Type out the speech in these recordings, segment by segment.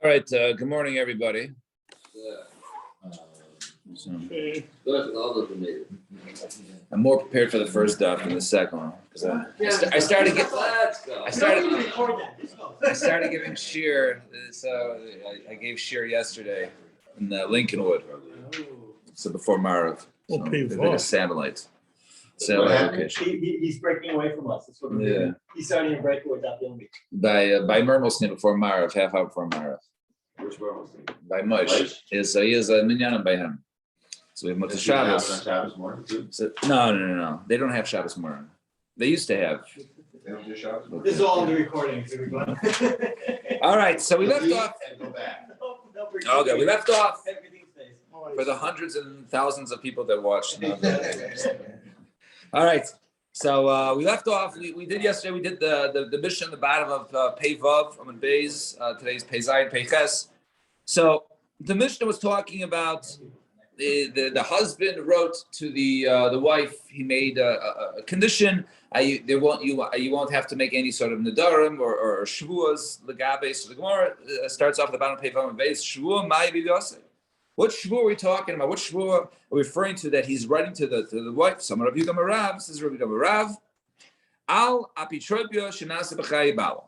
All right. Good morning, everybody. I'm more prepared for the first daf than the second one because I started giving shir. So I gave shir yesterday in Lincolnwood. So before Marav, so it's like a satellite. Location. He's breaking away from us. That's what we're doing. He's starting to break away without filming. By Mermelstein before Marav, half hour before Marav. Which Mermelstein? By Moshe. He is a minyanim by him. So we have Motzei Shabbos. Shabbos morning too? So, no. They don't have Shabbos morning. They used to have. They don't do Shabbos morning? This is all in the recording. All right, so we left off. And go back. Okay, we left off Everything stays. for the hundreds and thousands of people that watched. All right, so we left off. We did yesterday. We did the mission on the bottom of Pei Vav Amud Beis. Today's Pei Zayin Pei Ches. So the Mishnah was talking about the husband wrote to the wife. He made a condition. You won't have to make any sort of nedarim or shvuas legabe. So the Gemara starts off at the bottom of Pei Vav Amud Beis. Shvua mai b'yaseh. What shvua are we talking about? What shvua are we referring to that he's writing to the wife? Some Rav Yehuda Marav says Rav Yehuda Marav al apitropia shenase b'chai bala.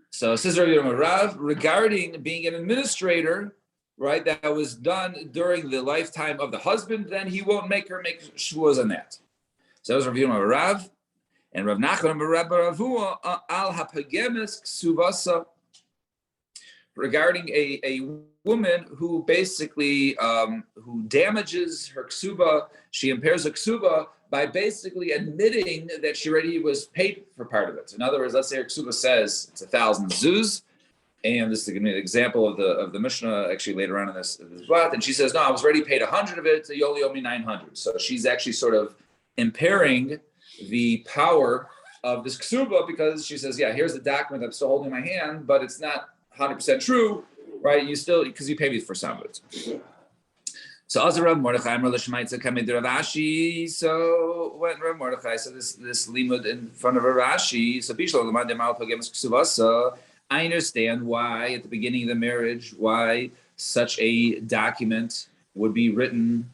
So says Rav Yehuda Marav regarding being an administrator, right? That was done during the lifetime of the husband. Then he won't make her make shvuas on that. So that was Rav Yehuda Marav and Rav Nachman Ravua al hapagemes ksuvasa. Regarding a woman who basically who damages her ksuba, she impairs her ksuba by basically admitting that she already was paid for part of it. In other words, let's say her ksuba says it's 1,000 zuz, and this is going to be an example of the Mishnah actually later on in this blot, and she says, no, I was already paid 100 of it, so you only owe me 900. So she's actually sort of impairing the power of this ksuba because she says, yeah, here's the document I'm still holding in my hand, but it's not 100% true, right? You still, because you pay me for some of it. So as Rav Mordechai Amar L'Shemaitza Kamid Rav Ashi. So when Rav Mordechai said this limud in front of Rav Ashi, so Bishlo L'Mad Demal Pagemas Ksuvasa. I understand why at the beginning of the marriage, why such a document would be written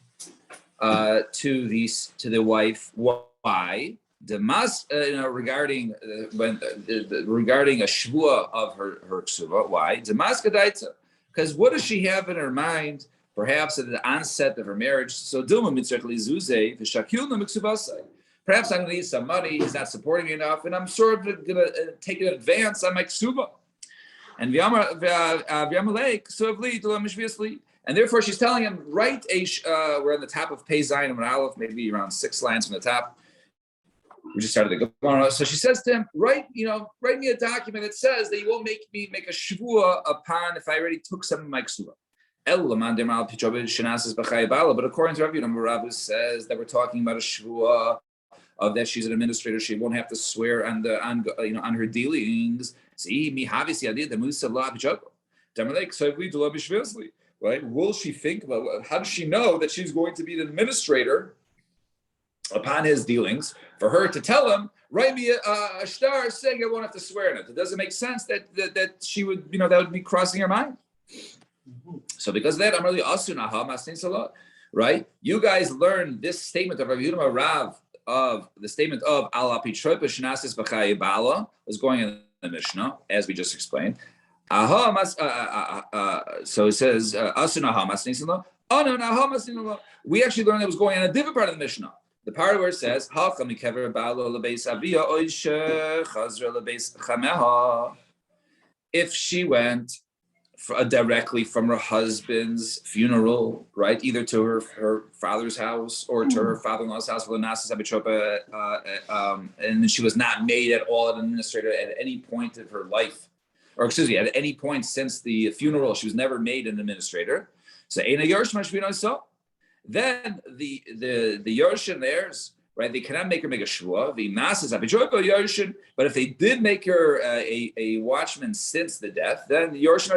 to the wife. Why? Regarding regarding a shvua of her ksuva. Why? Because what does she have in her mind? Perhaps at the onset of her marriage. So perhaps I'm going to need some money. He's not supporting me enough, and I'm sort of going to take an advance on my ksuva. And and therefore she's telling him, write we're on the top of Pei Zayin and Aleph, maybe around 6 lines from the top. We just started the Gemara. So she says to him, write me a document that says that you won't make me make a shvua upon if I already took some of my ksuva. But according to Rav Yehuda Marav says that we're talking about a shvua of that she's an administrator, she won't have to swear on her dealings. Right? Will she think about how does she know that she's going to be the administrator upon his dealings, for her to tell him, write me a shtar saying I won't have to swear in it? It doesn't make sense that she would, that would be crossing her mind. So because of that, I'm really asuna, right? You guys learned this statement of Rav Yehuda Marav of the statement of al apitropa shnasis b'chai bala was going in the Mishnah, as we just explained. So it says asuna we actually learned that was going on a different part of the Mishnah. The part where it says, if she went directly from her husband's funeral, right, either to her father's house or to her father-in-law's house, and she was not made at all an administrator at any point of her life, or excuse me, at any point since the funeral, she was never made an administrator. So then the Yershin theirs, right? They cannot make her make a shvua. The masses Yershin, but if they did make her a watchman since the death, then the Yershin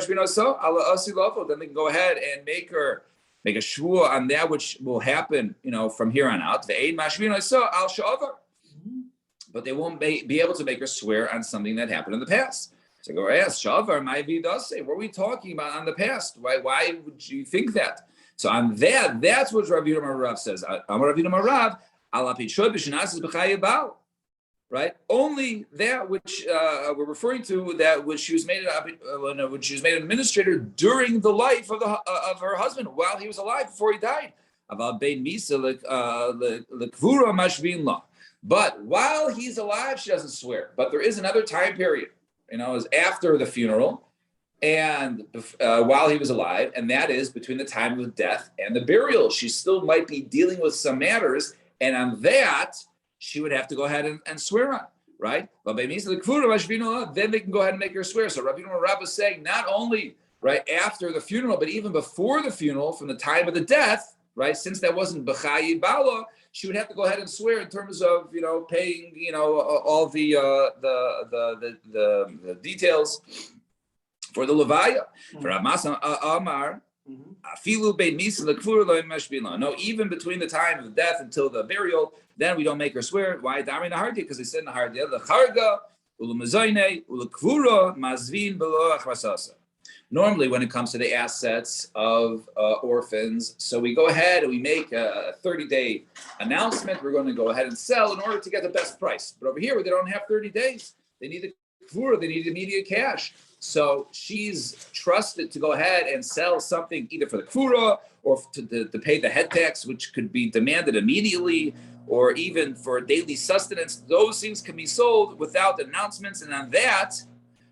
then they can go ahead and make her make a shvua on that which will happen, from here on out. But they won't be able to make her swear on something that happened in the past. So go ask Shavar, my V does say, what were we talking about on the past? Why would you think that? So on that, that's what Rabbi Yehuda Rav says. Amar Rabbi Yehuda Rav, ala pichod b'shenasis b'chayibal. Right? Only that which we're referring to, that which she was made when she was made an administrator during the life of her husband while he was alive before he died. But while he's alive, she doesn't swear. But there is another time period, is after the funeral and while he was alive, and that is between the time of death and the burial. She still might be dealing with some matters, and on that, she would have to go ahead and swear on, right? But by means of the kfura, then they can go ahead and make her swear. So Rabbi Rav was saying not only right after the funeral, but even before the funeral, from the time of the death, right? Since that wasn't b'chayi bala, she would have to go ahead and swear in terms of paying all the details for the levaya. For Amasa Amar. No, even between the time of the death until the burial, then we don't make her swear. Why? Because they said in the hardia, the charga, normally, when it comes to the assets of orphans, so we go ahead and we make a 30-day announcement. We're going to go ahead and sell in order to get the best price. But over here, they don't have 30 days. They need the kfura. They need immediate cash. So she's trusted to go ahead and sell something either for the kfura or to pay the head tax, which could be demanded immediately, or even for daily sustenance. Those things can be sold without announcements, and on that,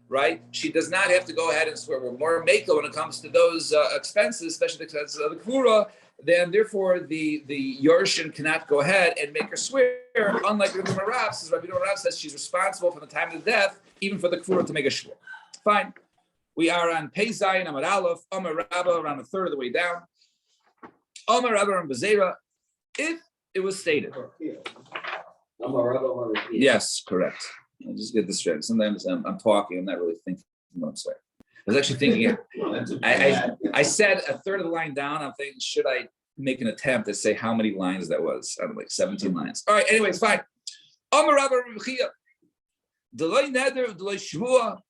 right, she does not have to go ahead and swear. We're more makel when it comes to those expenses, especially the expenses of the kfura. Then, therefore, the Yorshin cannot go ahead and make her swear. Unlike Rabbi Rav, says Rabbi Rav says she's responsible from the time of the death, even for the kfura to make a shvur. Fine. We are on Pei Zayin Amar Aleph, Amar Rabba, around a third of the way down. Amar Rabba and Bezerah, if it was stated. Yes, correct. I just get this straight. Sometimes I'm talking, I'm not really thinking what I'm saying. I was actually thinking, I said a third of the line down. I'm thinking, should I make an attempt to say how many lines that was? I don't know, like 17 lines. All right, anyways, fine. Amar Rabba and Bezerah.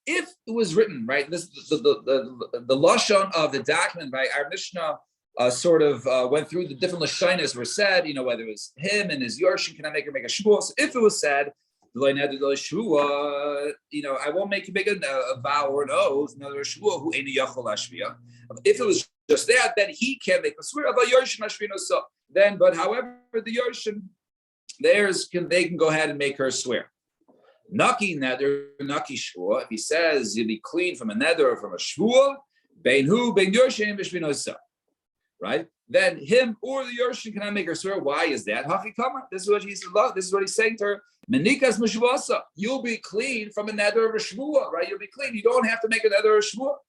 If it was written, right, this the lashon of the document, right, our Mishnah sort of went through the different lashonos were said, whether it was him and his Yorshin cannot make a shvua. So if it was said, I won't make you make a vow or an oath, another shvua who ain't yachol ashvia. If it was just that, then he can make a swear about Yorshin ashvino. So then, but however, the Yorshin, they can go ahead and make her swear. Naki neder, naki shvua. If he says you'll be clean from a neder or from a shvua, bein Yorshin b'shvinosa, right? Then him or the Yorshin cannot make her swear. Why is that? Hachi kama. This is what he's saying to her. Menikas mishvasa. You'll be clean from a neder or a shvua, right? You'll be clean. You don't have to make a neder or a shvua.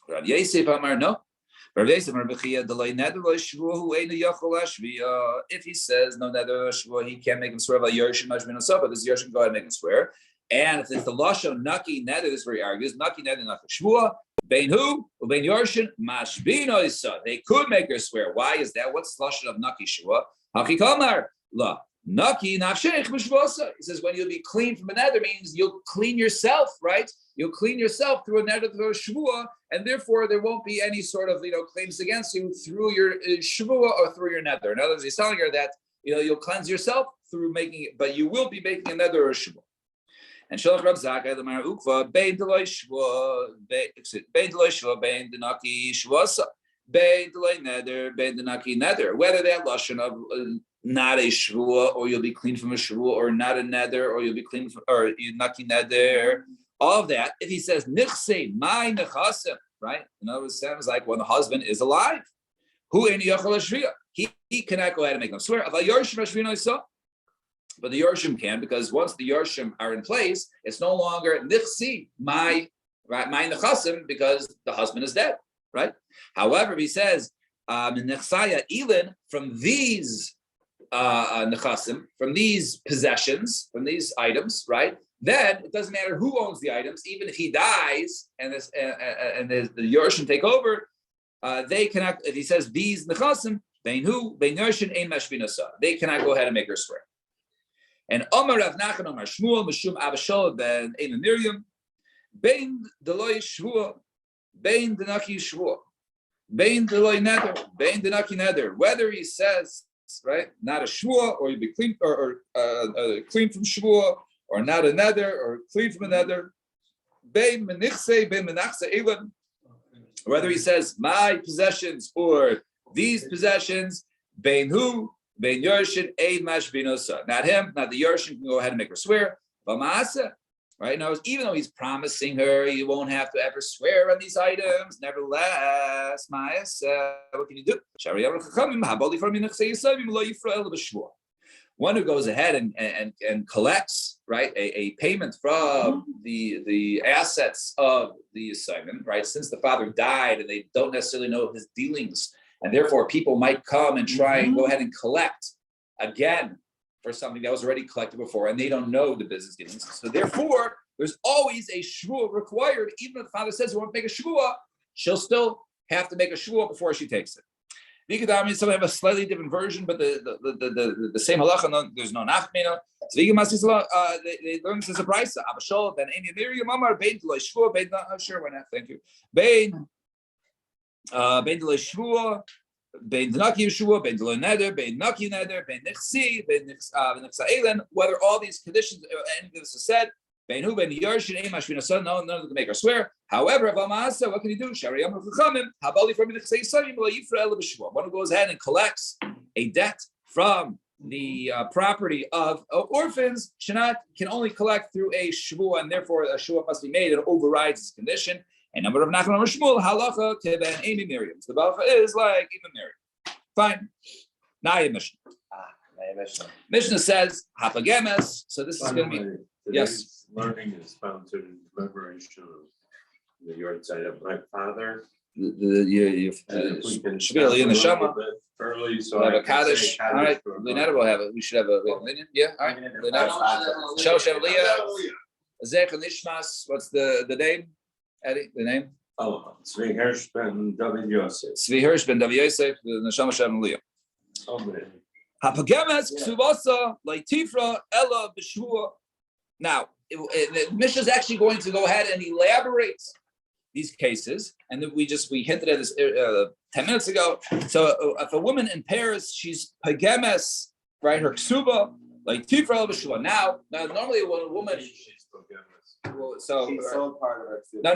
Rav Yosef Amar no. If he says no neder or shvua, he can't make him swear about Yorshin mashvinosa, but this Yorshin go ahead and make him swear. And if it's the lashon naki neder, this is where he argues naki neder naki shvua. Bein who? Bein Yorshin mashbino isa. They could make her swear. Why is that? What's the lashon of naki shvua? Haki kamar la naki nafshech mishvosa. He says when you'll be clean from a neder means you'll clean yourself, right? You'll clean yourself through a neder, through a shvua, and therefore there won't be any sort of claims against you through your shvua or through your neder. In other words, he's telling her that you'll cleanse yourself through making it, but you will be making a neder or a shvua. And Shalach Rav Zakkai the Mar Ukva bein delay shvua bein denaki shvuasa bein delay neder bein denaki neder. Whether that lashon of not a shvua or you'll be clean from a shvua or not a neder or you'll be clean from or you naki neder, all of that. If he says nichse my nechasim, right? In other words, it sounds like when the husband is alive, who in yachol shvia, he cannot go ahead and make them swear. But the Yorshim can, because once the Yorshim are in place, it's no longer nichsi, my nechasim, because the husband is dead, right? However, he says, nechsaya ilin, from these nechasim, from these possessions, from these items, right? Then it doesn't matter who owns the items, even if he dies and the Yorshim take over, they cannot, if he says these nechasim, bein Yorshin ein mashvinasa, they cannot go ahead and make her swear. And Omar Rav Nachman Omar Shmuel Mishum Abishol ben Ein Miriam. Bein deloy shvua, bein denaki shvua, bein deloy neder, bein denaki neder. Whether he says, right, not a shvua, or you be clean, or clean from shvua, or not a neder, or clean from a neder. Bein menichse, bein menachse elam. Whether he says my possessions or these possessions, bein hu, bein yorshin, ein mash binosa. Not him, not the yorshin can go ahead and make her swear. V'maasa. Right now, even though he's promising her, you won't have to ever swear on these items. Nevertheless, what can you do? One who goes ahead and collects, right, a payment from the assets of the assignment, right? Since the father died and they don't necessarily know his dealings, and therefore people might come and try and go ahead and collect again for something that was already collected before, and they don't know the business dealings. So therefore, there's always a shvuah required. Even if the father says he won't make a shvuah, she'll still have to make a shvuah before she takes it. Some have a slightly different version, but the same halacha. There's no nafmina. So they learn this as a brisa. Abashol ben Amy Miriam Amar bein delay shvuah bein. Sure, why not? Thank you. Bein delay shvuah. Bein Naki Yeshua, Bein Delay Neder, Bein Naki Neder, Bein Nichsi, Bein Nichsa Elen, whether all these conditions, anything this is said, Bein Hu, Bein Yarshin, Ein Mashvina Son, none of them can make her swear. However, Vamasa, what can he do? Shari Yamar Chachamim, Habali from Nichsa Yisayim, La Yifra Ela B'Shua. One who goes ahead and collects a debt from the property of orphans, can only collect through a shvuah, and therefore a shvuah must be made and overrides his condition. And number of Nachman or Shmuel, halacha keben Amy Miriam. So the halacha is like even Miriam. Fine. Naya Mishnah. Mishnah says hapagemes. So this is going to be yes. Learning is found to the liberation of the yard side of my father. Shvili in the Shama. Early, so we'll have a Kaddish. All right, Leonardo will have it. We should have a minion. Yeah, all right. Leonardo. Shoshem Leah. Zech Nishmas. What's the name? Eddie, the name? Oh, Tzvi Hirsch ben David Yosef. Tzvi Hirsch ben David Yosef, the Neshama Shem Leah. Hapagemes ksuvasa leitifra ella b'shvua. Now, the Mishnah is actually going to go ahead and elaborate these cases, and then we hinted at this 10 minutes ago. So, if a woman in Paris, she's pagemes, right? Her ksuba leitifra ella b'shvua. Now, normally when a woman so She sold part of it. No.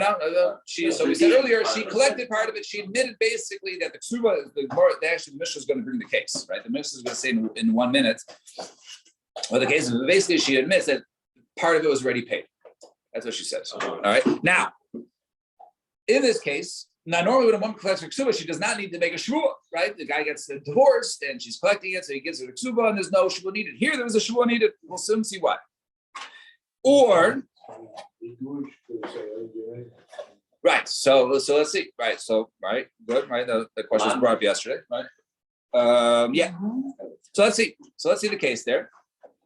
So we said earlier, she collected part of it. She admitted basically that the ksuba, the Mishnah is going to bring the case, right? The Mishnah is going to say in 1 minute. Well, the case is basically she admits that part of it was already paid. That's what she says. All right. Now, in this case, normally when a woman collects her ksuba, she does not need to make a shvuah, right? The guy gets divorced and she's collecting it, so he gives her the ksuba, and there's no shvuah needed. Here, there was a shvuah needed. We'll soon see why. Or right, so let's see. Right, so good. Right, the question was brought up yesterday. Right, yeah. So let's see the case there.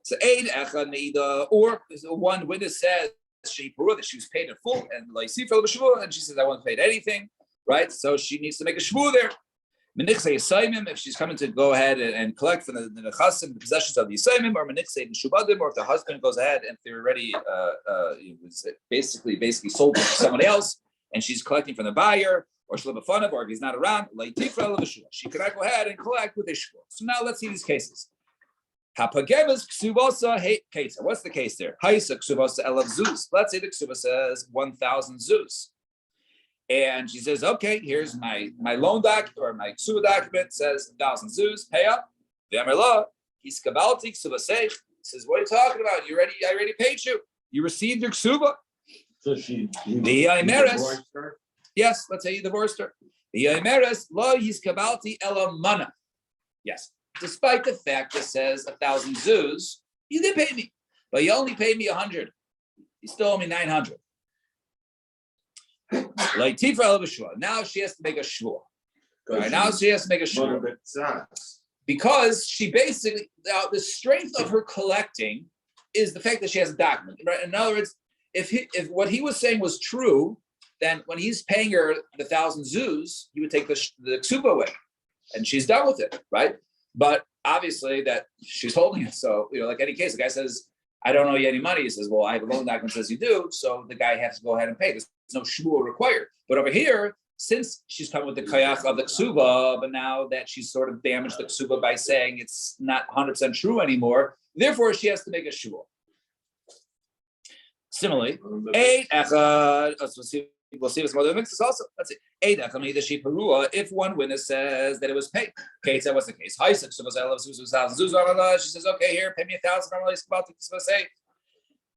So aid echad neida, or one witness says that she was paid in full, and like and she says I wasn't paid anything. Right, so she needs to make a shvuah there. If she's coming to go ahead and collect from the nechasim, the possessions of the Yisayimim, or Menichse Nishubadim, or if the husband goes ahead and they're already basically sold to someone else, and she's collecting from the buyer, or Shlabafanav, or if he's not around, she cannot go ahead and collect with a shvuah. So now let's see these cases. Hapagemes ksuvasa case. What's the case there? Haisa ksuvasa elav zuz. Let's say the ksuva says 1,000 zuz. And she says, okay, here's my loan document, or my ksuba document, says 1,000 zuz, pay up. V'amerla, he's kabalti ksuba seich. Says, what are you talking about? I already paid you. You received your ksuba. So she divorced her? Yes, let's say you divorced her. V'ameres, lo he's kabalti ela mana. Yes, despite the fact that says 1,000 zuz, you did pay me, but you only paid me 100. You still owe me 900. Like Tifra Shua. Now she has to make a shvua. Right, now she has to make a shvua. Because she basically, now the strength of her collecting is the fact that she has a document. Right? In other words, if what he was saying was true, then when he's paying her the 1,000 zuz, he would take the ksuba away, and she's done with it, right? But obviously that she's holding it. So like any case, the guy says, I don't owe you any money. He says, well, I have a loan document that says you do. So the guy has to go ahead and pay. There's no shvua required. But over here, since she's coming with the kayach of the ksuba, but now that she's sort of damaged the ksuba by saying it's not 100% true anymore, therefore she has to make a shvua. Similarly, we'll see this mother mixes also. Let's see. If one witness says that it was paid, okay, so what's the case? She says, okay, here, pay me 1,000.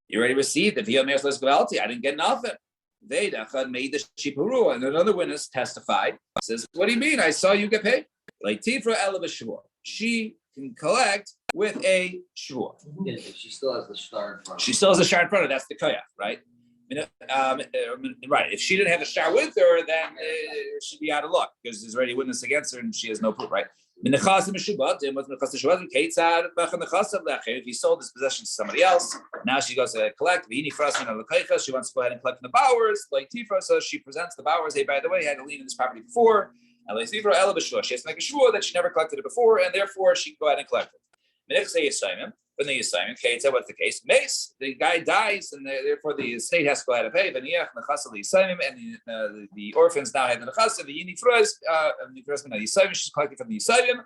You already received it. I didn't get nothing. And another witness testified, says, what do you mean? I saw you get paid. Like Tifra Ela she can collect with a shvua. Yeah, she still has the star in front of her. She still has a shar in front of her. That's the koyach, right? Right. If she didn't have a shar with her, then she'd be out of luck because there's already a witness against her and she has no proof, right? If he sold his possessions to somebody else, now she goes to collect. She wants to go ahead and collect from the bowers. Like Tifra, so she presents the bowers. Hey, by the way, I had a lien in this property before. She has to make a shvua that she never collected it before, and therefore she can go ahead and collect it. When the assignment, okay, so what's the case? Mace, the guy dies, and therefore the state has to go ahead and pay. And the orphans now have the nechasa. The yinifras, she's collecting from the yisayim.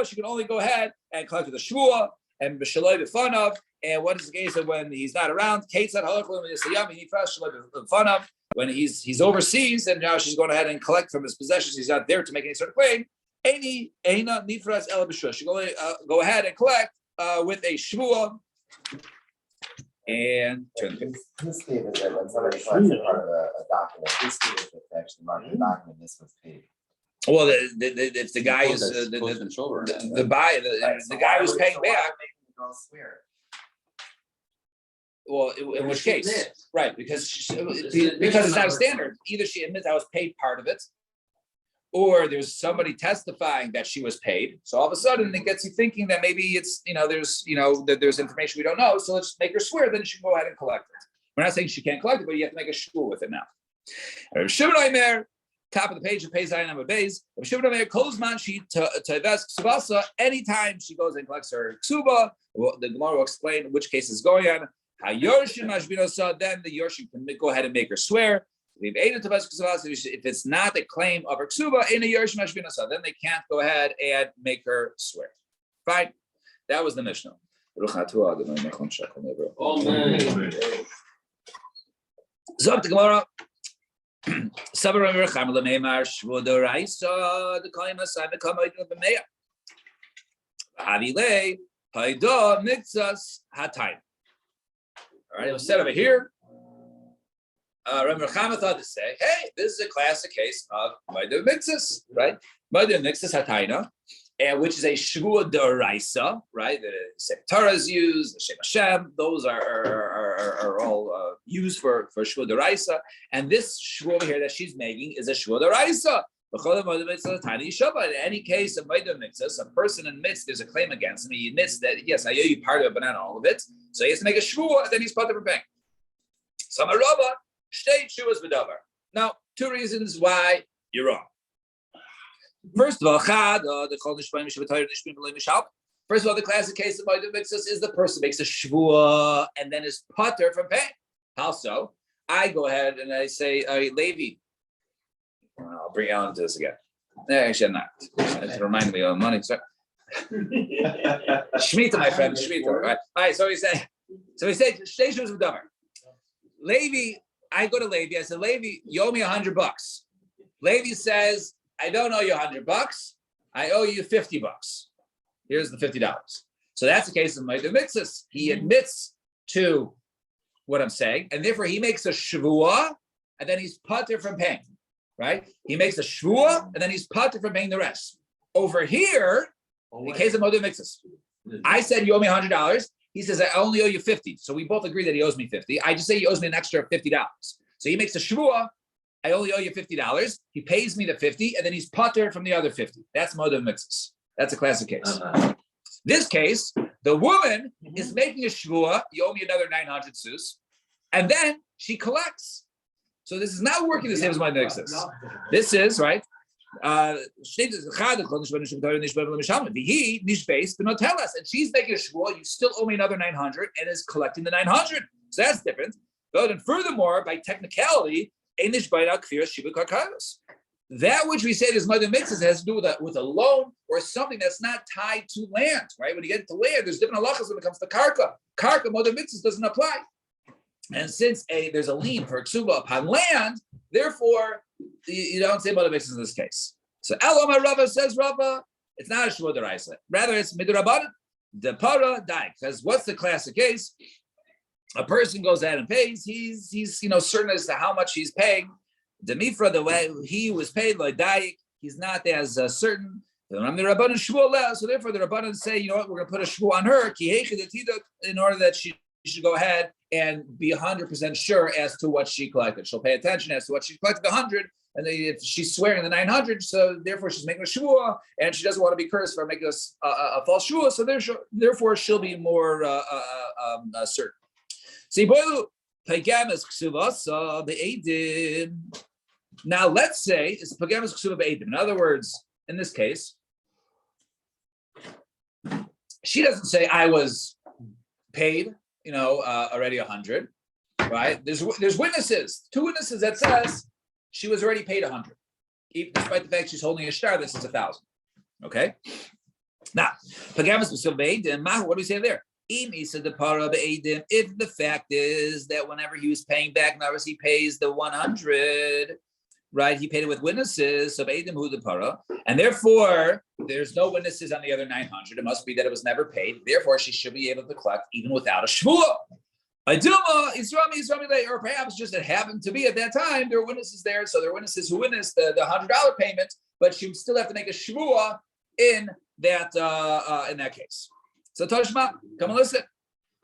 She can only go ahead and collect with the shvua and b'shaloi b'fanav. And what is the case of when he's not around? When he's overseas, and now she's going ahead and collect from his possessions. He's not there to make any sort of claim. She can only go ahead and collect with a shvua and turn the page. This statement that when somebody collects part of a document, this statement that actually marked the document, this was paid. Well, if the guy is the buyer, the guy who's paying back. Well, in which case, right? Because it's not a standard. Either she admits I was paid part of it, or there's somebody testifying that she was paid. So all of a sudden it gets you thinking that maybe it's, that there's information we don't know. So let's make her swear, then she can go ahead and collect it. We're not saying she can't collect it, but you have to make a shvua with it now. Top of the page of Pei Zayin Amud Beis. Anytime she goes and collects her ksuba, the Gemara will explain which case is going on. Then the Yorshim can go ahead and make her swear. If it's not a claim of her ksuba, then they can't go ahead and make her swear. Fine. That was the Mishnah. Zok the Gemara. All right, it was said over here. Rabbi Chama thought to say, hey, this is a classic case of Ma'adir Mixus, right? Ma'adir Mixus Hataina, and which is a Shvua D'Oraisa, right? The Torah is used, the Shem Hashem, those are all used for Shvua D'Oraisa. And this Shvua over here that she's making is a Shvua D'Oraisa. In any case of Ma'adir Mixus, a person admits there's a claim against him. He admits that, yes, I owe you part of it, but not all of it. So he has to make a Shvua, and then he's part of a bank. Samarabba. Now, two reasons why you're wrong. First of all, the classic case of Ma'adir Mixus is the person makes a shvua and then is pater from paying. How so? I go ahead and I say, Levi, I'll bring Alan to this again. Actually, I'm not. It's reminding me of money. Shemitah, my friend, Shemitah. Right? All right, so he said, Shtei Shuvas V'davar. Levi, I go to Levi. I said, Levi, you owe me $100. Levi says, I don't owe you $100. I owe you $50. Here's the $50. So that's the case of Ma'adir Mixus. He admits to what I'm saying, and therefore he makes a shvua, and then he's pater from paying. Right? He makes a shvua, and then he's pater from paying the rest. Over here, in the case of Ma'adir Mixus, I said you owe me $100. He says, I only owe you $50. So we both agree that he owes me $50. I just say he owes me an extra $50. So he makes a shvua. I only owe you $50. He pays me the $50, and then he's pater from the other $50. That's Ma'adir Mixus. That's a classic case. This case, the woman is making a shvua. You owe me another 900 sus. And then she collects. So this is not working the same as Ma'adir Mixus. This is, right? He nishbeis b'notelas, and she's making a shvuah. You still owe me another 900, and is collecting the 900. So that's different. But and furthermore, by technicality, that which we say is mother mitzvahs has to do with a loan or something that's not tied to land, right? When you get to land, there's different halachas when it comes to karka. Karka, mother mitzvahs doesn't apply. And since there's a lien for ksuba upon land, therefore, you don't say mother mitzvahs in this case. So Eloma Rava says, Rava, it's not a shvuah deraisa. Rather, it's midrabanan, the para dai. Because what's the classic case? A person goes out and pays. He's certain as to how much he's paying. The mifra, the way he was paid, like dai, he's not as certain. So therefore, the rabbanan say, you know what, we're going to put a shvuah on her in order that she should go ahead and be 100% sure as to what she collected. She'll pay attention as to what she collected, the 100, and if she's swearing the 900, so therefore she's making a shvuah, and she doesn't want to be cursed for making a false shvuah, so therefore she'll be more certain. Now let's say it's pagamas ksuva be'edim. In other words, in this case, she doesn't say I was paid, already 100, right? There's witnesses, 2 witnesses that says she was already paid 100, despite the fact she's holding a star. This is 1,000. Okay. Now, pagamas ksuva be'edim. What do we say there? If the fact is that whenever he was paying back, now he pays the 100, right? He paid it with witnesses, so Eidim hu the para, and therefore there's no witnesses on the other 900. It must be that it was never paid. Therefore, she should be able to collect even without a shvuah. Or perhaps just it happened to be at that time there were witnesses there, so there were witnesses who witnessed the $100 payment, but she would still have to make a shvuah in that case. So Tashma, come and listen.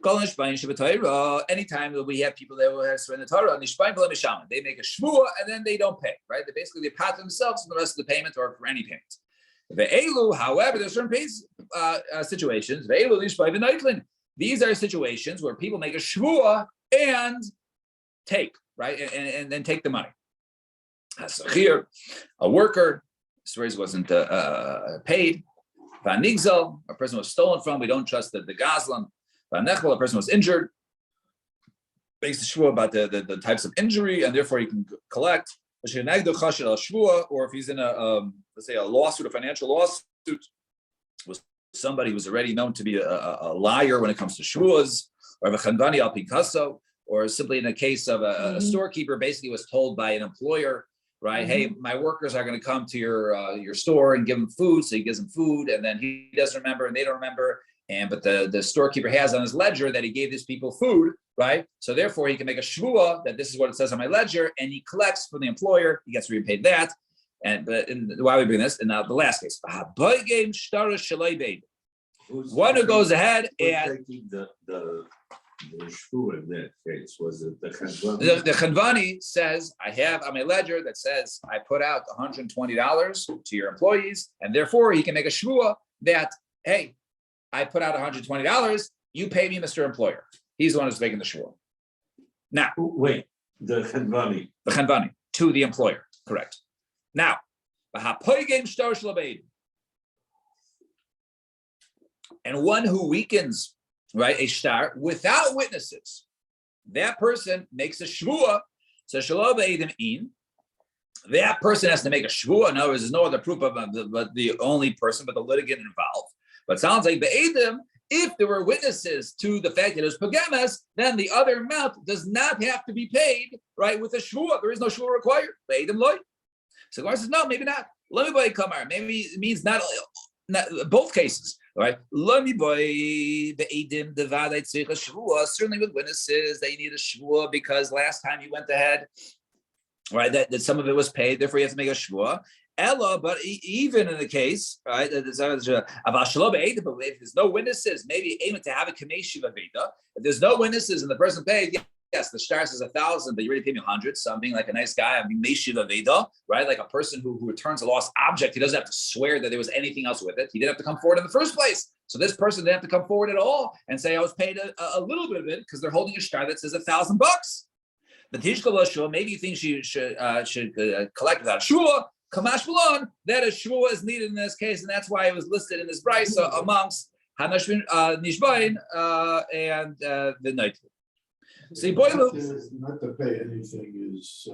Anytime that we have people that will have surrender Torah, they make a shvuah and then they don't pay, right? They pat themselves for the rest of the payment or for any payment. However, there's certain situations. These are situations where people make a shvuah and take, right, and then take the money. Here, a worker, swears wasn't paid. Vanigzel, a person was stolen from. We don't trust the gazlan. Vanechel, a person was injured. Makes the shvuah about the types of injury, and therefore he can collect. Or if he's in let's say a lawsuit, a financial lawsuit with somebody who's already known to be a liar when it comes to shvuahs, or a chandani al pikaso, or simply in a case of a storekeeper basically was told by an employer, right? Hey, my workers are going to come to your store and give them food. So he gives them food, and then he doesn't remember, and they don't remember. But the storekeeper has on his ledger that he gave these people food, right? So therefore, he can make a shvuah that this is what it says on my ledger, and he collects from the employer. He gets repaid that. But why we bring this? And now the last case, one who goes ahead and the shvuah in that case, was it the Chandvani? The Chandvani says, I have on my ledger that says I put out $120 to your employees, and therefore he can make a shvuah that, hey, I put out $120, you pay me, Mr. Employer. He's the one who's making the shvuah. Now, wait, the Chandvani. The Chandvani to the employer, correct. Now, and one who weakens, right, a shtar without witnesses, that person makes a shvuah. So shalom b'edim in. That person has to make a shvuah. In other words, there's no other proof of but the only person, but the litigant involved. But it sounds like b'edim, if there were witnesses to the fact that it was pagamas, then the other amount does not have to be paid, right, with a shvuah. There is no shvuah required. B'edim loy. So the Gemara says, no, maybe not. Let me buy kamar. Maybe it means not both cases. Right? Certainly with witnesses, they need a shvuah because last time you went ahead, right, that some of it was paid, therefore you have to make a shvuah. Ella, but even in the case, right, if there's no witnesses, maybe aim to have a kameshi vaveda. If there's no witnesses and the person paid, yes, the star says 1,000, but you already paid me 100. So I'm being like a nice guy. I'm being meishiv aveda, right? Like a person who returns a lost object. He doesn't have to swear that there was anything else with it. He didn't have to come forward in the first place. So this person didn't have to come forward at all and say I was paid a little bit of it because they're holding a star that says $1,000. The Tishka Lashua, maybe you think she should collect without shua. Kamash Malon, that a shvua is needed in this case, and that's why it was listed in this brisa amongst Hanashvin Nishbain and the night. See, Boilu. Not to pay anything is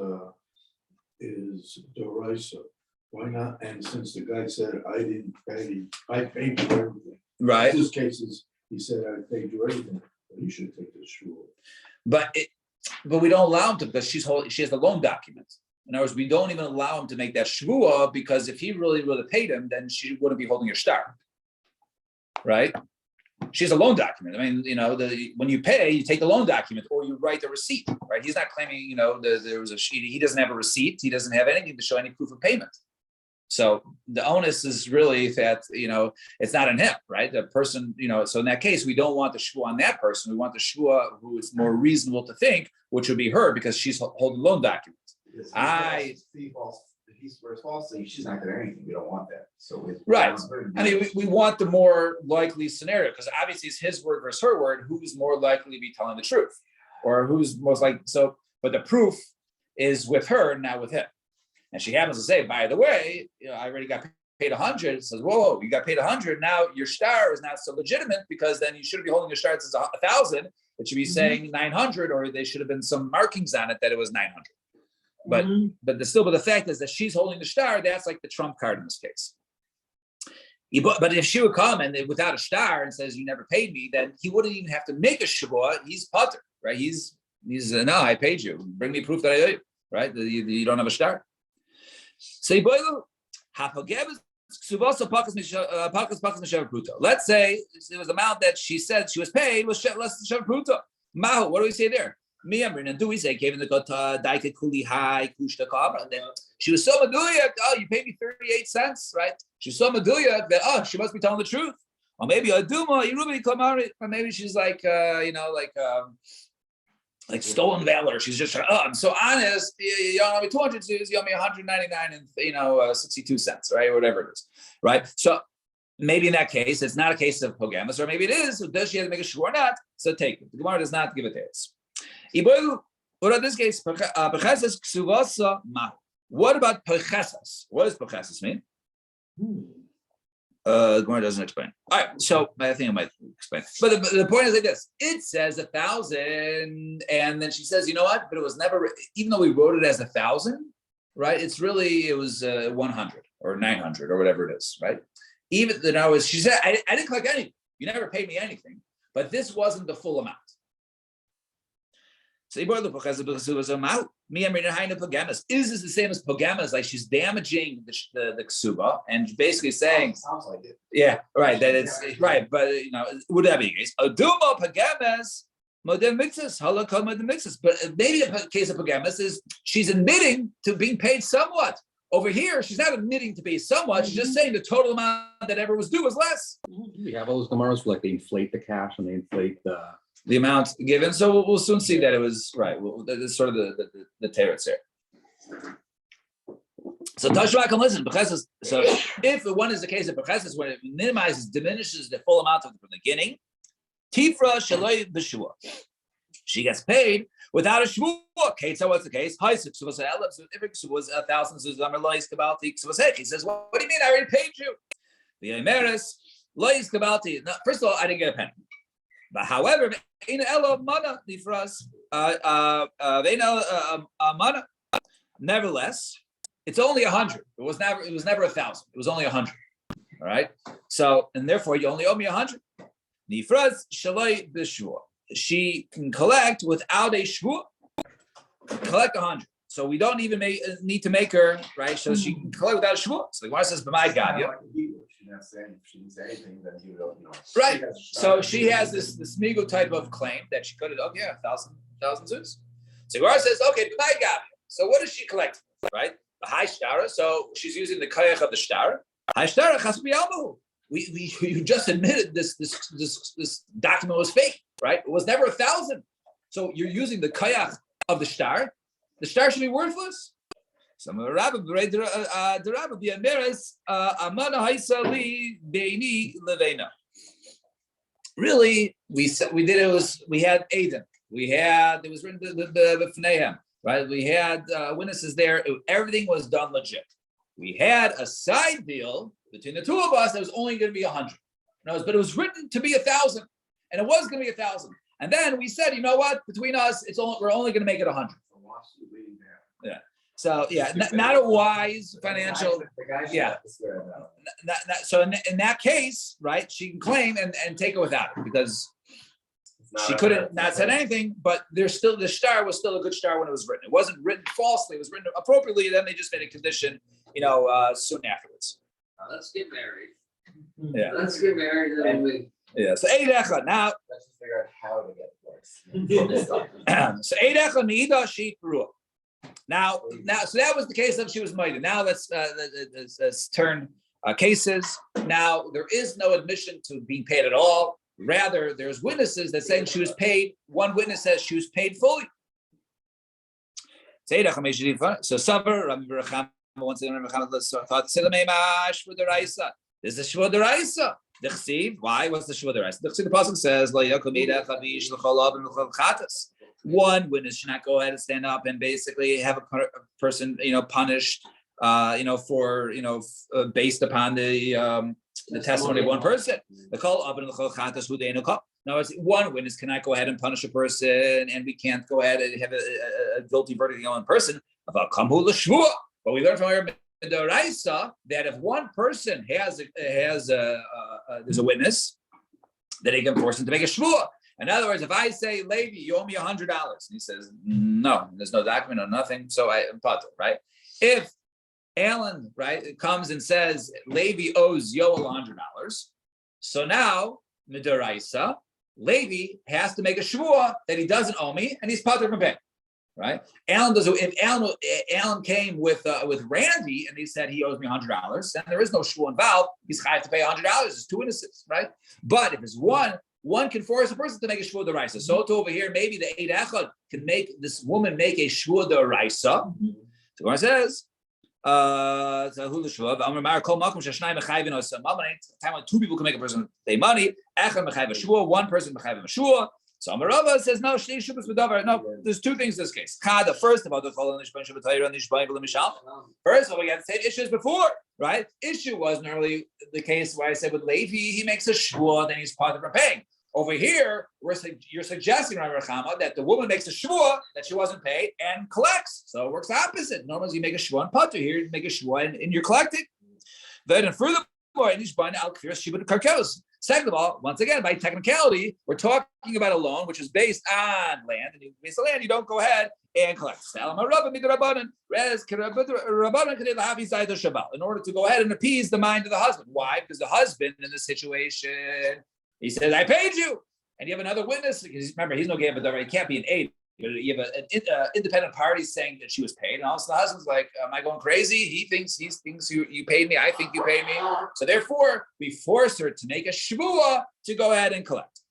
derisa. Why not? And since the guy said, I didn't pay, I paid you everything. Right. In this case, he said, I paid you everything. Well, you should take this shul. But we don't allow him to because she has the loan document. In other words, we don't even allow him to make that shvua because if he really paid him, then she wouldn't be holding your star. Right? She has a loan document. I mean, when you pay, you take the loan document or you write the receipt, right? He's not claiming, there was he doesn't have a receipt. He doesn't have anything to show any proof of payment. So the onus is really that, it's not on him, right? The person, so in that case, we don't want the shvua on that person. We want the shvua who is more reasonable to think, which would be her because she's holding loan documents. If he swears falsely, she's not getting anything. We don't want that. So right. I mean, we want the more likely scenario because obviously it's his word versus her word. Who's more likely to be telling the truth, or who's most likely? So, but the proof is with her, not with him. And she happens to say, by the way, I already got paid 100. It says, whoa, you got paid 100. Now your star is not so legitimate because then you shouldn't be holding your star. It says 1,000. It should be saying 900, or there should have been some markings on it that it was 900. But the fact is that she's holding the star. That's like the trump card in this case. But if she would come and without a star and says you never paid me, then he wouldn't even have to make a shavua. He's putter, right? He's no, I paid you. Bring me proof that I owe you, right? You don't have a star. So let's say it was the amount that she said she was paid was less than Shavruta. Mahu, what do we say there? And do we say gave in the daika kuli high kushta kabra? Then she was so meduyak. Oh, you paid me 38 cents, right? She was so meduyak that she must be telling the truth. Or maybe aduma irubini kamari. Or maybe she's like like stolen valor. She's just I'm so honest. You owe me 200 zoos. You owe me 199 and 62 cents, right? Or whatever it is, right? So maybe in that case it's not a case of pogamus, or maybe it is. Does she have to make a shur or not? So take it. The Gemara does not give it to us. What in this case? What about pechesas? What does pechesas mean? Gemara doesn't explain. All right, so I think I might explain. But the point is like this: it says 1,000, and then she says, you know what? But it was never, even though we wrote it as 1,000, right? It was 100 or 900 or whatever it is, right? Even she said, I didn't collect anything. You never paid me anything, but this wasn't the full amount. So is this the same as pogamas? Like she's damaging the ksuba and basically saying, sounds like it. Yeah, right. That it's right, but would that be the case? Aduma pogamas, modem mixes, halakha modem mixes. But maybe the case of pogamas is she's admitting to being paid somewhat. Over here, she's not admitting to pay somewhat. She's just saying the total amount that ever was due was less. We have all those gemaras where like they inflate the cash and they inflate the amount given. So we'll soon see that it was right. That's sort of the teretz here. So Tashma can listen. So if one is the case of Becheses, when it minimizes, diminishes the full amount from the beginning, Tifra Shaloi B'Shua. She gets paid without a shvua. Okay, so what's the case? Hi, if it was 1,000 zuzam lois kabalti ksvasek. He says, what do you mean? I already paid you. The Emeris lois kabalti. First of all, I didn't get a penny. But however, nevertheless, it's only 100. It was never 1,000. It was only 100. All right. So, and therefore, you only owe me 100. Nifraz shaloi b'shua. She can collect without a shvua. Collect 100. So we don't even need to make her right. So she can collect without a shvua. So the Gemara says, "B'may God." She didn't say anything, then you don't know. Right. So she has this migo type of claim that she could have, 1,000 zoos. So Gemara says, okay, b'may God. So what does she collect? Right? The high shtara. So she's using the kayach of the shtara. High shtara chas b'yalmahu. We just admitted this document was fake, right? It was never 1,000. So you're using the kayach of the star. The star should be worthless. Some of the rabbi the Amiras amana haisali beini levena. Really, we did it was we had Aden. It was written the Fnehem, right? We had witnesses there. Everything was done legit. we had a side deal between the two of us that was only going to be 100. But it was written to be 1,000, and it was going to be 1,000. And then we said, you know what? Between us, we're only going to make it 100. Yeah. So yeah, not a wise financial. The guy should yeah. have to swear it out. So in that case, right, she can claim and take it without it because It's not she a- couldn't not said anything. But there's still the star was still a good star when it was written. It wasn't written falsely. It was written appropriately. Then they just made a condition, soon afterwards. Let's get married. Yeah. Let's get married and we. Yeah. So Eid Echad now. Let's just figure out how to get divorced. So Eid Echad Meida Sheep Ruah. Now, so that was the case of she was mighty. Now let's turn cases. Now there is no admission to being paid at all. Rather, there's witnesses that saying she was paid. One witness says she was paid fully. So Savar Rabbi Recham once again thought this is Shvud Deraisa. The Chsiv. Why? What's the Shvud Deraisa? The pasuk says Lo Yakum Ida Chavish L'Chol Av and L'Chol Chatas. One witness should not go ahead and stand up and basically have a person, punished, for, based upon the testimony of one person. The call up in the chatas who they know. Now, one witness cannot go ahead and punish a person, and we can't go ahead and have a guilty verdict on one person. But we learn from our Raisa that if one person has there's a witness, that he can force him to make a shvua. In other words, if I say, Levi, you owe me $100, and he says, no, there's no document or nothing, so I'm patur, right? If Alan, right, comes and says, Levi owes Yoel $100, so now, midaraisa, Levi has to make a shvua that he doesn't owe me, and he's patur from paying, right? If Alan came with Randy, and he said he owes me $100, then there is no shvua involved, he's chayav to pay $100, there's two witnesses, right? But if it's one can force a person to make a shvua d'oraisa. So to over here, maybe the Eid Echad can make this woman make a shvua d'oraisa. So it says, time when two people can make a person pay money, one person mechayiv shvua. So Amar Rava says no. No, there's two things in this case. The first of all, first of all, we had the same issues before, right? Issue was normally the case where I said with Levi, he makes a shvua, then he's part of paying. Over here, you're suggesting, Rabbi Rechama, that the woman makes a shvua that she wasn't paid and collects. So it works opposite. Normally, you make a shvua and patur. Here, you make a shvua and you're collecting. Then, furthermore, second of all, once again, by technicality, we're talking about a loan which is based on land, and based on land, you don't go ahead and collect. In order to go ahead and appease the mind of the husband. Why? Because the husband in this situation, he says, I paid you. And you have another witness, because remember, he's no game, but he can't be an aid. You have an independent party saying that she was paid, and also the husband's like, am I going crazy? He thinks you paid me. I think you paid me. So therefore, we force her to make a shvua to go ahead and collect.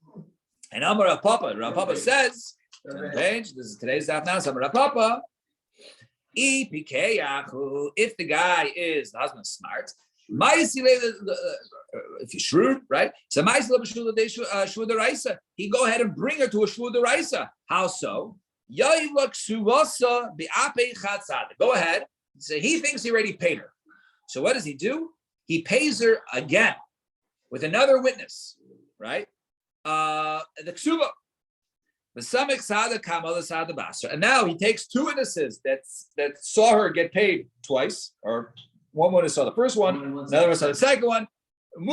And Amar Rav Papa says, on the page, this is today's daf now, Amar Rav Papa, if the guy is, the husband's smart, if he's shrewd, right? So he go ahead and bring her to a shvua d'oraisa. How so? Go ahead. So he thinks he already paid her. So what does he do? He pays her again with another witness, right? The ksuba. And now he takes two witnesses that saw her get paid twice, or one witness saw the first one, another one saw the second one. And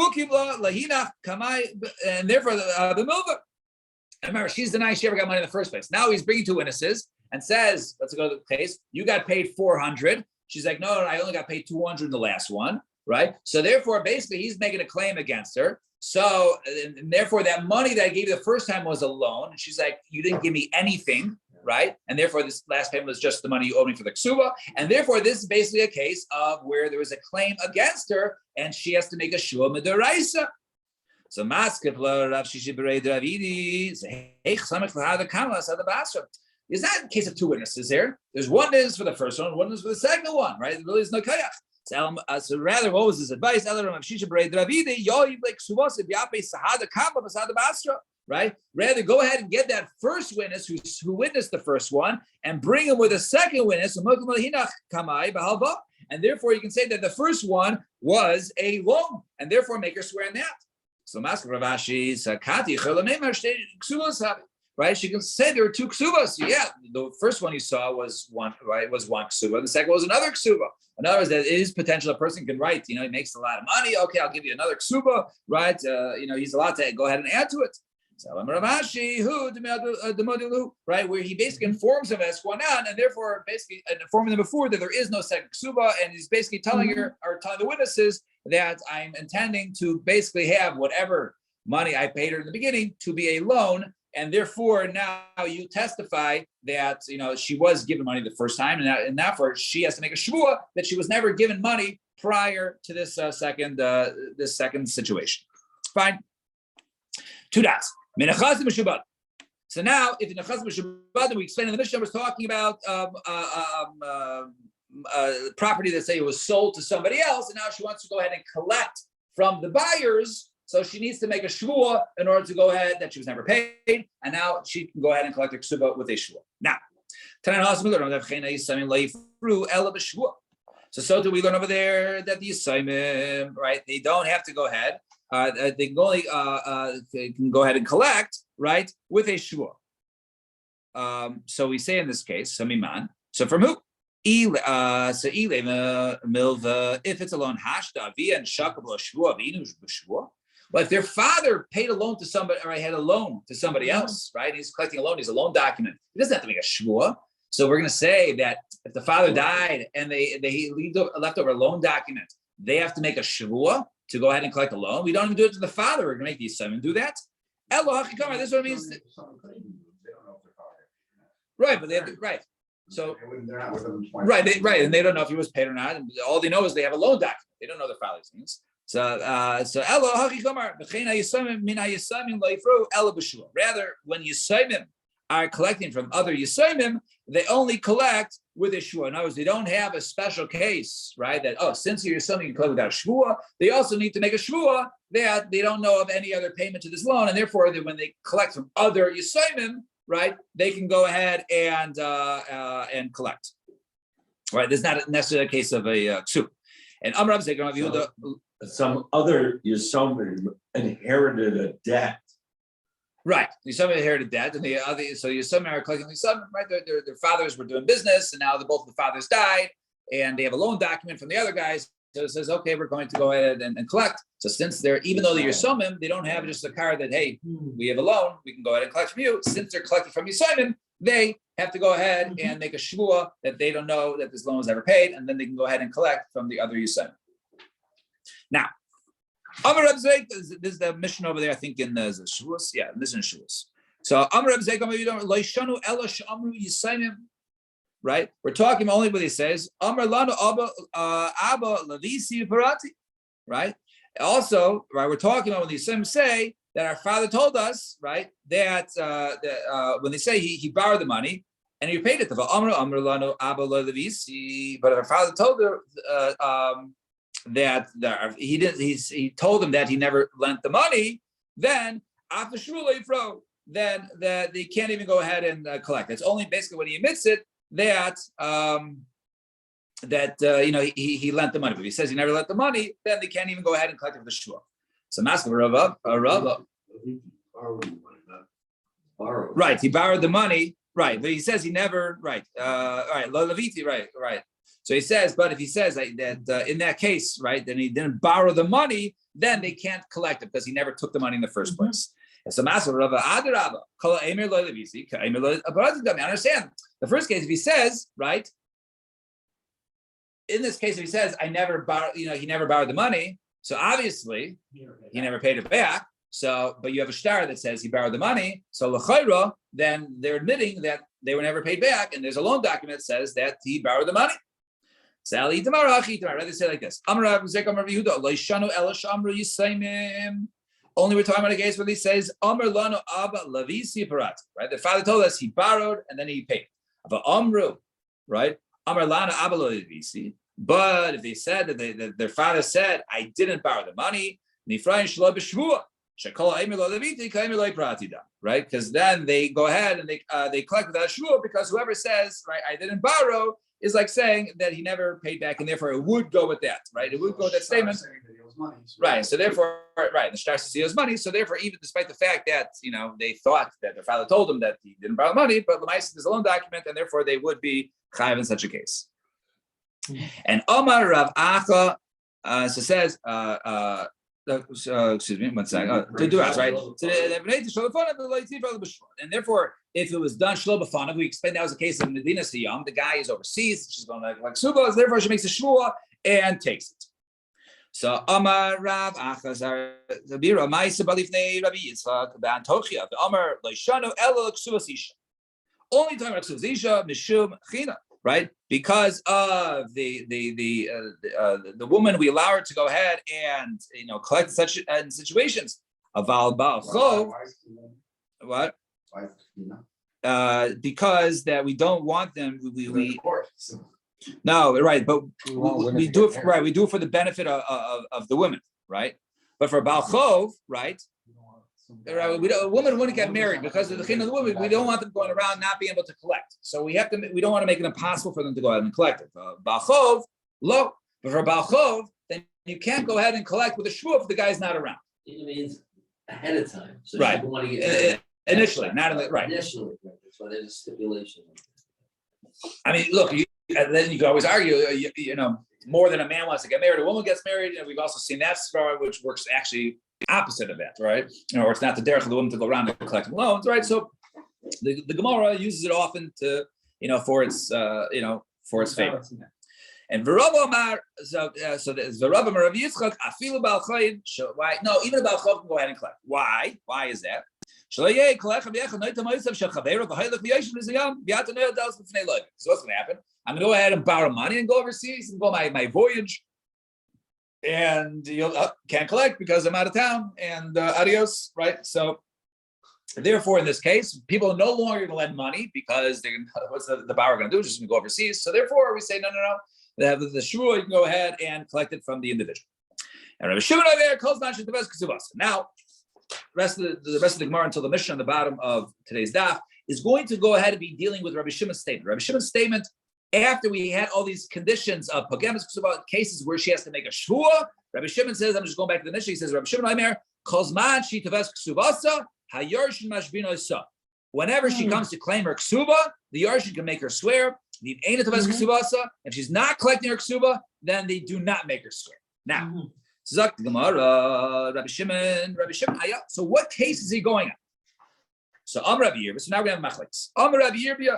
therefore the milva. And remember, she's denying she ever got money in the first place. Now he's bringing two witnesses and says, let's go to the case. You got paid 400. She's like, no, I only got paid 200 in the last one, right? So therefore, basically, he's making a claim against her. So and therefore, that money that I gave you the first time was a loan. And she's like, you didn't give me anything, right? And therefore, this last payment was just the money you owed me for the ksuba. And therefore, this is basically a case of where there was a claim against her, and she has to make a shvua midaraisa. So maskepla Rav Shishi Berei Dravidi is that a case of two witnesses here? There's one is for the first one is for the second one, right? There really is no kayach. So rather, what was his advice? Right? Rather, go ahead and get that first witness who witnessed the first one and bring him with a second witness, and therefore you can say that the first one was a loan, and therefore make her swear on that. So Master Ravashi Sakati right? She can say there were two ksubas. Yeah, the first one you saw was one, right? Was one ksuba. The second was another ksuba. In other words, that it is potential a person can write. He makes a lot of money. Okay, I'll give you another ksuba, right? He's allowed to go ahead and add to it. So Ravashi, right, where he basically informs him as Kwanan, and therefore basically informing them before that there is no second ksuba, and he's basically telling her or telling the witnesses that I'm intending to basically have whatever money I paid her in the beginning to be a loan. And therefore, now you testify that she was given money the first time, and therefore she has to make a shvua that she was never given money prior to this second situation. Fine. Two dots. So now, if in the chazim meshubad, we explained in the Mishnah was talking about property that say it was sold to somebody else, and now she wants to go ahead and collect from the buyers. So she needs to make a shvua in order to go ahead that she was never paid, and now she can go ahead and collect her ksuba with a shvua. Now, so do we learn over there that the Yisayim, right? They don't have to go ahead. They can only can go ahead and collect, right, with a shvua. So we say in this case, samiman. So from who? So milva. If it's a loan, hashda via and shakabla shvua v'inu b'shvua. But if their father paid a loan to somebody, or had a loan to somebody else, right? He's collecting a loan. He's a loan document. He doesn't have to make a shvua. So we're going to say that if the father died and they left over a loan document, they have to make a shvua to go ahead and collect a loan. We don't even do it to the father. We're going to make these seven do that. Elo hachikamar. This is what it means. Right, but they have right. So right, and they don't know if he was paid or not. And all they know is they have a loan document. They don't know their father's names. So elo hachikamar. Rather, when Yisayim are collecting from other Yisayim, they only collect with a shvua. In other words, they don't have a special case, right? That, since you're something you collect without a shvua, they also need to make a shvua that they don't know of any other payment to this loan, and therefore, when they collect from other Yisayim, right, they can go ahead and collect. Right? This is not necessarily a case of a ksuba. And Amrav Zekar Yehuda. Some other Yisomim inherited a debt. Right, Yisomim inherited debt, and the other, so Yisomim are collecting Yisomim, right? Their fathers were doing business, and now both of the fathers died, and they have a loan document from the other guys. So it says, okay, we're going to go ahead and collect. So since even though they're Yisomim, they don't have just a card that, hey, we have a loan, we can go ahead and collect from you. Since they're collecting from Yisomim, they have to go ahead and make a shvua that they don't know that this loan was ever paid, and then they can go ahead and collect from the other Yisomim. Now, Amar Reb Zeik, this is the mission over there, I think in the Shavuos. Yeah, this is in Shavuos. So Amar Reb Zeik, Loishanu Ela Shamru Yisayim. Right? We're talking only what he says. Amar Lanu Abba Lavisi Parati. Right? Also, right, we're talking about when the Yisayim say that our father told us, right, that when they say he borrowed the money and he paid it to Amar Lanu Abba Lavisi, but our father told her that he told him that he never lent the money, then then that they can't even go ahead and collect. It's only basically when he admits it that he lent the money. But if he says he never lent the money, then they can't even go ahead and collect it with the shua. So Master Rava, right? He borrowed the money, right? But he says he never, right? Right, Lo Leviti, right. So he says, but if he says that in that case, right, then he didn't borrow the money, then they can't collect it because he never took the money in the first place. And so Master Rava Adarabba, Kala Emir Lo Levisi, Emir Lo. I understand. The first case, if he says, right, in this case, if he says, I never borrowed, he never borrowed the money, so obviously he never paid it back. So, but you have a star that says he borrowed the money, so l'chayra, then they're admitting that they were never paid back, and there's a loan document that says that he borrowed the money. Sally Tamarachi, I'd rather say like this. Only we're talking about a case where he says, Amr Lano Abba Lavisi Parat, right? The father told us he borrowed and then he paid. But Amru, right? Amr Lano Abba Lavisi. But if they said that their father said, I didn't borrow the money, Nifrayin Shlo B'Shvua, Right? Because then they go ahead and they collect without shua, because whoever says, right, I didn't borrow, is like saying that he never paid back, and therefore it would go with that, right? It would go with that statement. Right. So therefore, right, the shtar says he owes money. So therefore, even despite the fact that they thought that their father told them that he didn't borrow money, but Lamaisa is a loan document, and therefore they would be chayav in such a case. And Omar Rav Acha so says, excuse me, one second. To do us, right? And therefore, if it was done shlo b'fanav, we explained that was the case of Medina Siyam. The guy is overseas, she's going like suba, therefore she makes a shua and takes it. So Amar Rav Achazar Zabira Ma'isa Balifnei Rabbi Yitzchak B'Antochia Amar Leishanu Ela L'Ksuvas Isha. Only time about Ksuvas Isha Mishum China, right? Because of the woman, we allow her to go ahead and collect such situations. Aval Baal Chov. What? Because that we don't want them. We no, right, but we do it for, right. We do it for the benefit of the women, right? But for Baal Chov, right? A woman wouldn't get married because of the kin of the woman. We don't want them going around not being able to collect. So we don't want to make it impossible for them to go ahead and collect it. Baal Chov, low. But for Baal Chov, then you can't go ahead and collect with a shvuah if the guy's not around. It means ahead of time. So right. People want to get initially, not in the right. Initially, that's why there's a stipulation. I mean, look, then you can always argue, more than a man wants to get married, a woman gets married, and we've also seen that story, which works actually opposite of that, right? Or it's not the derech of the woman to go around and collect loans, right? So the Gemara uses it often to, for its favor. And V'Rabba Amar, so there's V'Rabba Amar Rav Yitzchak, afilu Baal Chayim. Why? No, even a Baal Chayim can go ahead and collect. Why? Why is that? So what's going to happen? I'm going to go ahead and borrow money and go overseas and go my voyage, and you can't collect because I'm out of town, and adios, right? So therefore, in this case, people are no longer going to lend money because they're what's the borrower going to do? Just going to go overseas. So therefore, we say no. They have the shua. You can go ahead and collect it from the individual. And Rabbi Shimon over there calls Mashin Tevez Ksubas. Now, the rest of the Gemara until the Mishnah on the bottom of today's daf is going to go ahead and be dealing with Rabbi Shimon's statement. Rabbi Shimon's statement, after we had all these conditions of Pogemus Ksubas cases where she has to make a shua, Rabbi Shimon says, I'm just going back to the Mishnah. He says, Rabbi Shimon Aimer calls Man Shi Tevez Ksubasa Hayarshin Mashbino Isa. Whenever she comes to claim her ksuba, the yarshin can make her swear. If she's not collecting her ksuba, then they do not make her swear. Now, Zak Gemara, Rabbi Shimon. So what case is he going on? So Rabbi Yirbi. So now we have machlekes. Rabbi Yirbi.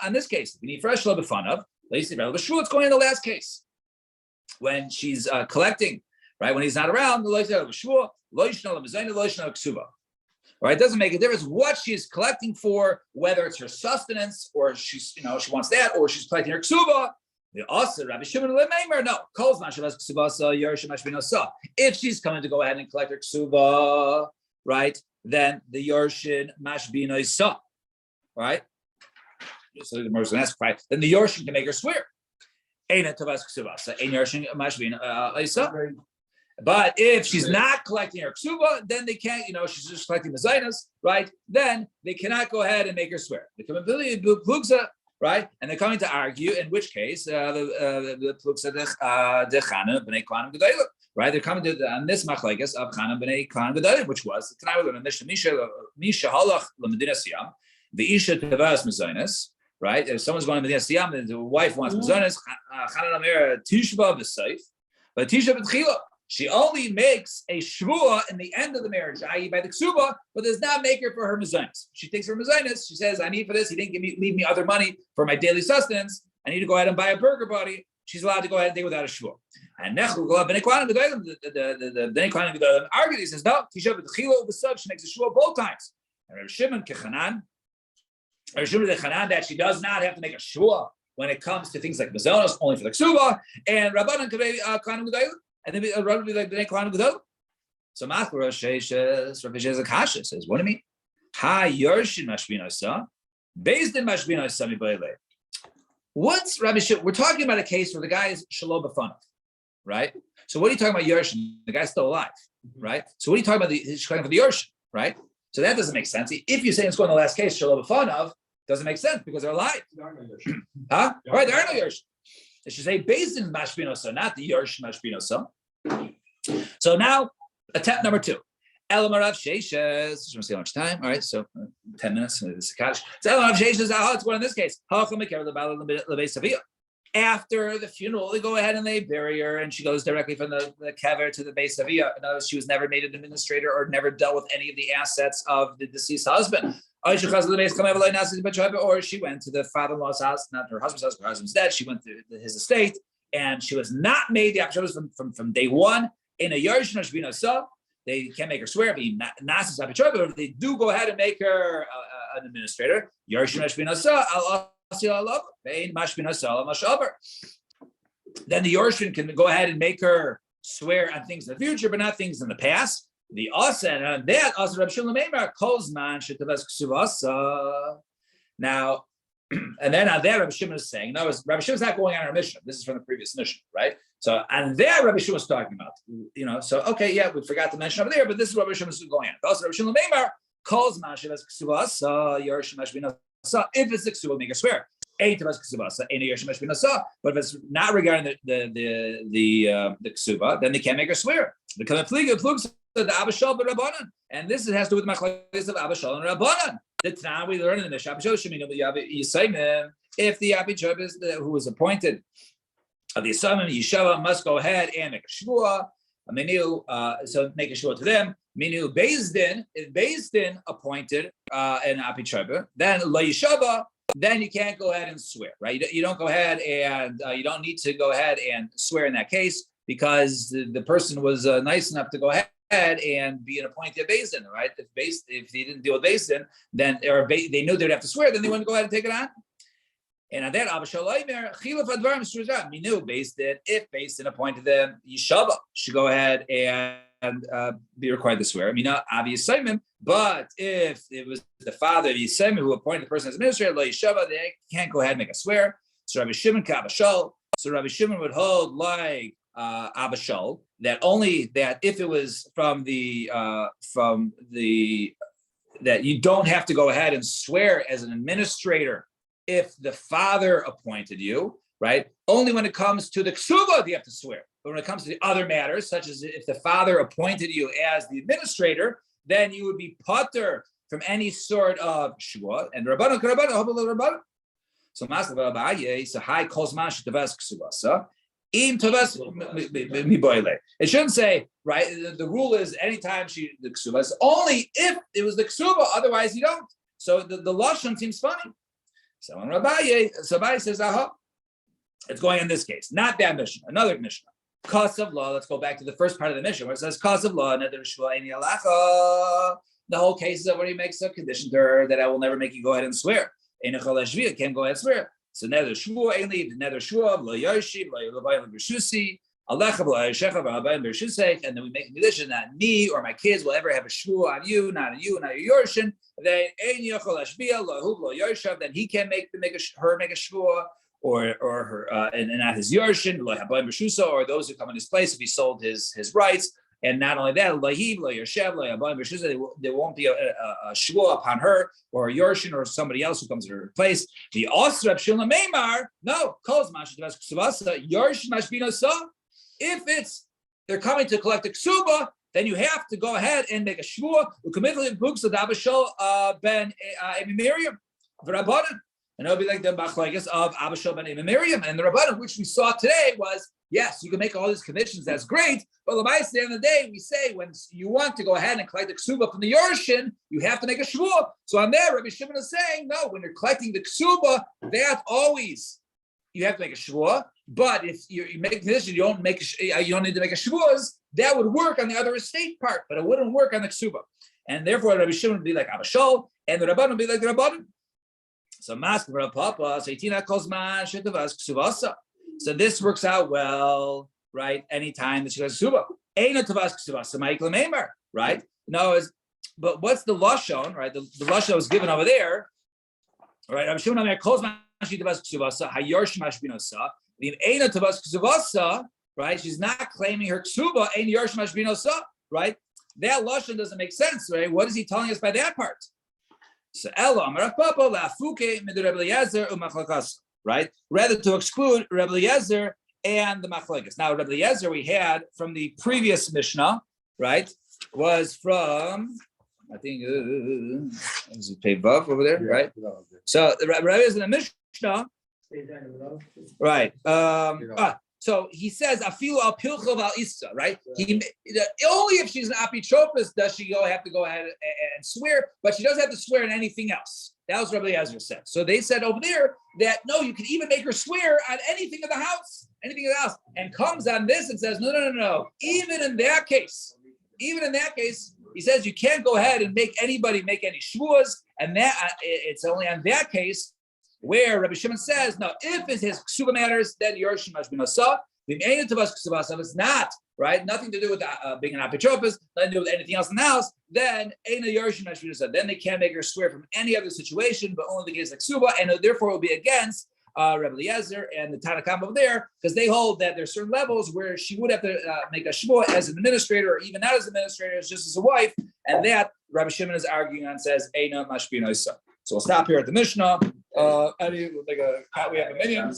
On this case, we need fresh lo b'fanav. Let's see, Rabbi Shul. It's going in the last case when she's collecting, right? When he's not around, the Rabbi Shul lo yishna l'mezayna lo yishna ksuba. Right, it doesn't make a difference what she's collecting for, whether it's her sustenance or she's, she wants that, or she's collecting her ksuba. The also Rabbi Shimon leMeimer, no, calls Mashavas Ksubasa Yerushim Mashbinosa. If she's coming to go ahead and collect her ksuba, right, then the Yerushim Mashbinosa, right. So the Gemara's going to ask, right? Then the Yerushim can make her swear. Ein Tavas Ksubasa, Ein Yerushim Mashbinosa. But if she's not collecting her ksuba, then they can't, she's just collecting the zainas, right? Then they cannot go ahead and make her swear. They come in plugza, right? And they're coming to argue, in which case, the plugza de Chana b'nei Kohanim Gedolim, right? They're coming to on this machlekes of Chana b'nei Kohanim Gedolim, which was tonight we're going to Mishnah Misha halach l'Medina Siyam, the Isha tevas mezainas, right? If someone's going to Medina Siyam and the wife wants mezainas, Chana Amir Tishba b'Seif, but Tishba b'Tchila. She only makes a shvuah in the end of the marriage, i.e. by the ksuba, but does not make her for her mezainis. She takes her mezainis. She says, I need for this. He didn't leave me other money for my daily sustenance. I need to go ahead and buy a burger buddy. She's allowed to go ahead and take without a shvuah. And Nechlu B'nei Kohanim Gedolim, the B'nei Kohanim Gedolim argued. He says, no, Tisha b'Tchila u'B'Sav, she makes a shvuah both times. And Rav Shimon Kechanan, Rav Shimon Kechanan, that she does not have to make a shvuah when it comes to things like mezainos, only for the ksuba, and Rabbanan Kohanim Gedolim. And then Rabbi like Bnei Kohanim Gedolim. So Machor Rav Sheshes Akasha says, what do you mean? Ha Yershin Mashbinosa, based in Mashbinosa Mibayle. What's Rabbi Sheshes? We're talking about a case where the guy is Shalom B'Fanav, right? So what are you talking about Yershin? The guy's still alive, right? So what are you talking about? She's claiming for the Yerushin, right? So that doesn't make sense. If you say it's going to the last case, Shalom fun of doesn't make sense because they're alive. Huh? Right, there are no Yerushin. It should say based in Mashbinosa, not the Yerushin Mashbinosa. So now, attempt number 2. Elamarav Sheshes. Just want to see how much time. All right, so 10 minutes. So Elamarav Sheshes. It's one in this case. After the funeral, they go ahead and they bury her, and she goes directly from the kever to the Beis Aviyah. In other words, she was never made an administrator or never dealt with any of the assets of the deceased husband. Or she went to the father-in-law's house, not her husband's house, her husband's dead. She went to his estate, and she was not made the apishobas from day one. In a Yerush Mashbinasa, they can't make her swear, but if they do go ahead and make her an administrator, Yerush Mashbinasa, then the Yorshvin can go ahead and make her swear on things in the future, but not things in the past. The Asa and that Asa Rabbi Shimon Meimar Kozman Shetavas Ksuvasa. Now, and then on there Rabbi Shimon is saying, no, Rabbi Shimon's not going on our mission. This is from the previous mission, right? So and there Rabbi Shimon was talking about, so okay, yeah, we forgot to mention over there, but this is what Rabbi Shimon is going on. Also, Rabbi Shimon Meimar Kozman Shetavas Ksuvasa Yerush Mashbinasa. If it's the ksuba, make a swear. But if it's not regarding the ksuba, then they can't make a swear. Because the Abishal Rabbanan, and this has to do with machlokes of Abishal and Rabbanan. The time we learn in the Mishnah, if the Abishal is who was appointed of the Yisayim, Yeshua must go ahead and make a shvua. So make a shvua to them. Minu Bezdin, if Bezdin appointed an Apichaba, then La Yeshava, then you can't go ahead and swear, right? You don't go ahead and you don't need to go ahead and swear in that case because the person was nice enough to go ahead and be an appointed Bezdin, right? If they didn't deal with Bezdin, then they knew they'd have to swear, then they wouldn't go ahead and take it on. And on that, Minu Bezdin, if Bezdin appointed them, Yeshava should go ahead and be required to swear. I mean, not obvious Simon, but if it was the father of Yisrael who appointed the person as administrator, they can't go ahead and make a swear. So Rabbi Shimon Kabashal. So Rabbi Shimon would hold like Abashal that only that if it was from the that you don't have to go ahead and swear as an administrator if the father appointed you, right? Only when it comes to the ksuba do you have to swear. But when it comes to the other matters, such as if the father appointed you as the administrator, then you would be pater from any sort of shua. And Rabbanon, Rabbanon. So Master Abaye, so high kosman shetavas ksubasa. Im tavas miboile. It shouldn't say, right? The rule is anytime the ksuba is only if it was the ksuba, otherwise you don't. So the lashon seems funny. So on Abaye says, aha. It's going in this case, not that Mishnah, another Mishnah. Cause of law. Let's go back to the first part of the mission where it says cause of law. The whole case is that when he makes a condition to her that I will never make you go ahead and swear. Can't go ahead and swear. So neither shvua ain't neither shvua lo yoshib lo yelabayim b'shusi alecha lo yoshecha v'abayim b'shusek, and then we make a condition that me or my kids will ever have a shvua on you, not your yorshin. Then ein yochol ashbia lo hu lo yoshav. Then he can make her make a shvua. Or her and not his Yershin, or those who come in his place if he sold his rights. And not only that, there won't be a shvua upon her or a Yershin or somebody else who comes in her place. The Osrab Shilna Meimar, no, Yershin Mashbinasa. If they're coming to collect a ksuba, then you have to go ahead and make a shvua. Ben Miriam, and it'll be like the machlokes of Abishal ben Miriam and the Rabbanan, which we saw today was, yes, you can make all these conditions, that's great, but at the end of the day, we say when you want to go ahead and collect the ksuba from the Yershin, you have to make a shvua. So on there, Rabbi Shimon is saying, no, when you're collecting the ksuba, that always, you have to make a shvua, but if you make a condition, you don't need to make a shvuas, that would work on the other estate part, but it wouldn't work on the ksuba. And therefore, Rabbi Shimon would be like Abishal, and the Rabbanan would be like the Rabbanan. So So this works out well, right? Anytime that she goes suba, right? No, but what's the lashon, right? The lashon was given over there, right? Right? She's not claiming her ksuba ein yarsh mashbinosa. right? That lashon doesn't make sense, right? What is he telling us by that part? So right? Rather to exclude Rebbe Eliezer and the Machlokes. Now, Rebbe Eliezer we had from the previous Mishnah, right? Was from, I think, is it Pei Vav over there, right? So the Rebbe Eliezer in the Mishnah, right? So he says, "Afilu al pilchov al issa," right? Only if she's an apitropis does she have to go ahead and swear, but she doesn't have to swear in anything else. That was what Rabbi Eliezer said. So they said over there that no, you can even make her swear on anything in the house, and comes on this and says, no. Even in that case, he says you can't go ahead and make anybody make any shvuas, and that it's only on that case where Rabbi Shimon says, no, if it's his ksuba matters, then Yorshim Mashbin Asa. It's not, right? Nothing to do with being an apitropis, nothing to do with anything else in the house. Then Eina Yorshim Mashbin Asa. Then they can't make her swear from any other situation, but only the case of ksuba, and therefore it will be against Rabbi Eliezer and the Tanakam over there, because they hold that there's certain levels where she would have to make a shvua as an administrator, or even not as an administrator, as just as a wife, and that Rabbi Shimon is arguing on says Eina Mashbin Asa. So we'll stop here at the Mishnah. Eddie, we'll make we have a minion.